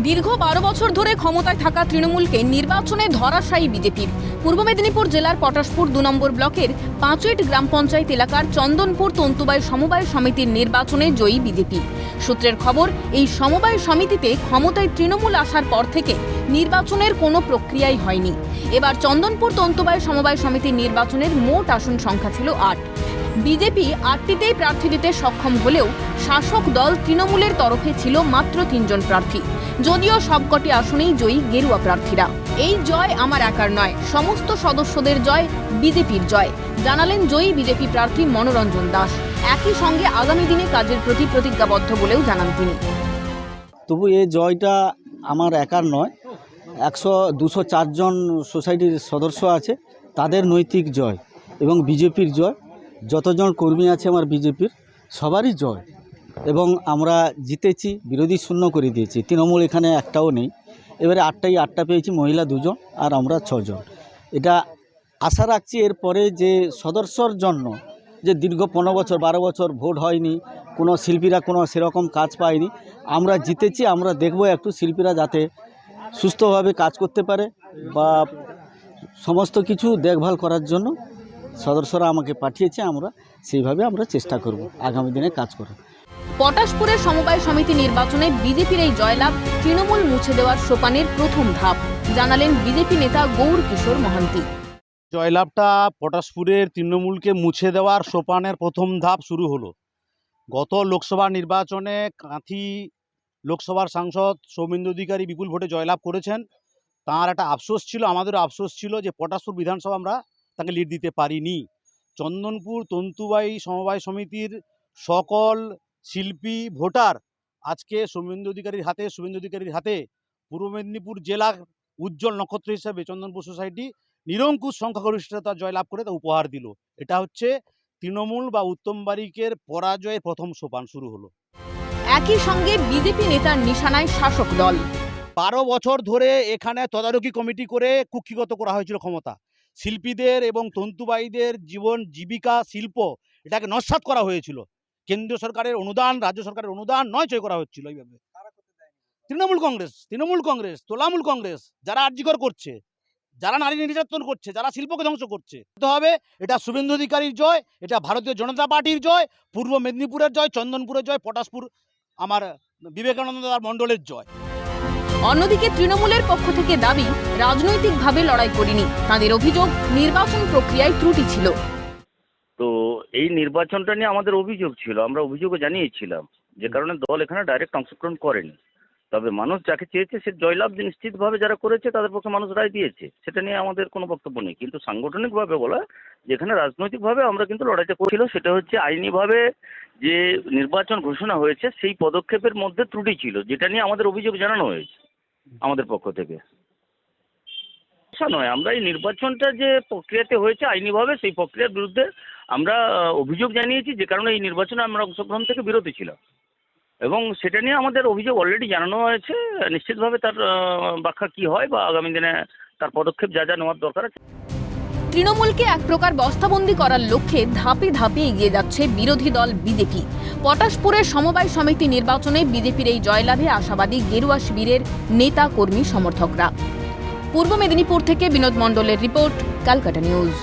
দীর্ঘ 12 বছর ধরে ক্ষমতায় থাকা তৃণমূলকে নির্বাচনে ধরাশায়ী বিজেপির। পূর্ব মেদিনীপুর জেলার পটাশপুর 2 নম্বর ব্লকের 5 গ্রাম পঞ্চায়েত এলাকার চন্দনপুর তন্তুবাই সমবায় সমিতির নির্বাচনে জয়ী বিজেপি। সূত্রের খবর, এই সমবায় সমিতিতে ক্ষমতায় তৃণমূল আসার পর থেকে নির্বাচনের কোনো প্রক্রিয়াই হয়নি। এবার চন্দনপুর তন্তুবাই সমবায় সমিতির নির্বাচনের মোট আসন সংখ্যা ছিল 8। বিজেপি 8টিতেই প্রার্থী দিতে সক্ষম হলেও শাসক দল তৃণমূলের তরফে ছিল মাত্র 3 জন প্রার্থী। যদিও সবকটি আসনেই জয়ী গেরুয়া প্রার্থীরা। এই জয় আমার একার নয়, সমস্ত সদস্যদের জয়, বিজেপির জয়, জানালেন জয়ী বিজেপি প্রার্থী মনোরঞ্জন দাস। একই সঙ্গে আগামী দিনে কাজের প্রতি প্রতিজ্ঞাবদ্ধ বলেও জানান তিনি। তবু এই জয়টা আমার একার নয়, 204 জন সোসাইটির সদস্য আছে, তাদের নৈতিক জয় এবং বিজেপির জয়। যতজন কর্মী আছে আমার বিজেপির, সবারই জয়। এবং আমরা জিতেছি, বিরোধী শূন্য করে দিয়েছি। তৃণমূল এখানে একটাও নেই। এবারে 8টা পেয়েছি, মহিলা 2 জন আর আমরা 6 জন। এটা আশা রাখছি এরপরে যে সদস্যর জন্য যে দীর্ঘ 15 বছর 12 বছর ভোট হয়নি, কোনো শিল্পীরা কোনো সেরকম কাজ পায়নি, আমরা জিতেছি। আমরা দেখব একটু শিল্পীরা যাতে সুস্থভাবে কাজ করতে পারে বা সমস্ত কিছু দেখভাল করার জন্য সদস্যরা আমাকে পাঠিয়েছে। আমরা সেইভাবে আমরা চেষ্টা করব আগামী দিনে কাজ করার। পটাশপুরের সমবায় সমিতি নির্বাচনে বিজেপির এই জয়লাভ তৃণমূল মুছে দেওয়ার সোপানের প্রথম ধাপ, জানালেন বিজেপি নেতা গৌর কিশোর মহান্তি। জয়লাভটা পটাশপুরের তৃণমূলকে মুছে দেওয়ার সোপানের প্রথম ধাপ শুরু হলো। গত লোকসভা নির্বাচনে কাঁথি লোকসভার সাংসদ সৌমেন্দু অধিকারী বিপুল ভোটে জয়লাভ করেছেন। তার একটা আফসোস ছিল, আমাদেরও আফসোস ছিল যে পটাশপুর বিধানসভা আমরা তাকে লিড দিতে পারিনি। চন্দনপুর তন্তুবাই সমবায় সমিতির সকল শিল্পী ভোটার আজকে শুভেন্দু অধিকারীর হাতে পূর্ব মেদিনীপুর জেলার উজ্জ্বল নক্ষত্র হিসেবে চন্দনপুর সোসাইটি নিরঙ্কুশ সংখ্যাগরিষ্ঠতা জয়লাভ করে তা উপহার দিল। এটা হচ্ছে তৃণমূল বা উত্তম বারিকের পরাজয়ের প্রথম সোপান শুরু হলো। একই সঙ্গে বিজেপি নেতার নিশানায় শাসক দল। 12 বছর ধরে এখানে তদারকি কমিটি করে কুক্ষিগত করা হয়েছিল ক্ষমতা। শিল্পীদের এবং তন্তুবায়ীদের জীবন জীবিকা শিল্প এটাকে নস্যাৎ করা হয়েছিল। কেন্দ্রীয় সরকারের অনুদান, রাজ্য সরকারের অনুদান নয় করা হচ্ছিল। এইভাবে তৃণমূল কংগ্রেস, তোলামূল কংগ্রেস, যারা আর্জিকর করছে, যারা নারী নির্যাতন করছে, যারা শিল্পকে ধ্বংস করছে হবে। এটা শুভেন্দু অধিকারীর জয়, এটা ভারতীয় জনতা পার্টির জয়, পূর্ব মেদিনীপুরের জয়, চন্দনপুরের জয়, পটাশপুর আমার বিবেকানন্দ মণ্ডলের জয়। অন্যদিকে তৃণমূলের পক্ষ থেকে দাবি, রাজনৈতিকভাবে লড়াই করিনি। তাদের অভিযোগ, নির্বাচন প্রক্রিয়ায় ত্রুটি ছিল। তো এই নির্বাচনটা নিয়ে আমাদের অভিযোগ ছিল, আমরা অভিযোগও জানিয়েছিলাম, যে কারণে দল এখানে ডাইরেক্ট অংশগ্রহণ করেনি। তবে মানুষ যাকে চেয়েছে সে জয়লাভ নিশ্চিতভাবে যারা করেছে তাদের পক্ষে মানুষ রায় দিয়েছে, সেটা নিয়ে আমাদের কোনো বক্তব্য নেই। কিন্তু সাংগঠনিকভাবে বলা, যেখানে রাজনৈতিকভাবে আমরা কিন্তু লড়াইটা করছিল, সেটা হচ্ছে আইনিভাবে যে নির্বাচন ঘোষণা হয়েছে সেই পদক্ষেপের মধ্যে ত্রুটি ছিল, যেটা নিয়ে আমাদের অভিযোগ জানানো হয়েছে আমাদের পক্ষ থেকে। নয়, আমরা এই নির্বাচনটা যে প্রক্রিয়াতে হয়েছে আইনিভাবে, সেই প্রক্রিয়ার বিরুদ্ধে আমরা অভিযোগ জানিয়েছি, যে কারণে এই নির্বাচনে আমরা অংশগ্রহণ থেকে বিরত ছিলাম এবং সেটা নিয়ে আমাদের অভিযোগ অলরেডি জানানো হয়েছে। নিশ্চিতভাবে তার ব্যাখ্যা কি হয় বা আগামী দিনে তার পদক্ষেপ যা যা নেওয়ার দরকার আছে। তৃণমূলকে এক প্রকার বস্তাবন্দি করার লক্ষ্যে ধাপে ধাপে এগিয়ে যাচ্ছে বিরোধী দল বিজেপি। পটাশপুরের সমবায় সমিতি নির্বাচনে বিজেপির এই জয়লাভে আশাবাদী গেরুয়া শিবিরের নেতা কর্মী সমর্থকরা। পূর্ব মেদিনীপুর থেকে বিনোদ মণ্ডলের রিপোর্ট, ক্যালকাটা নিউজ।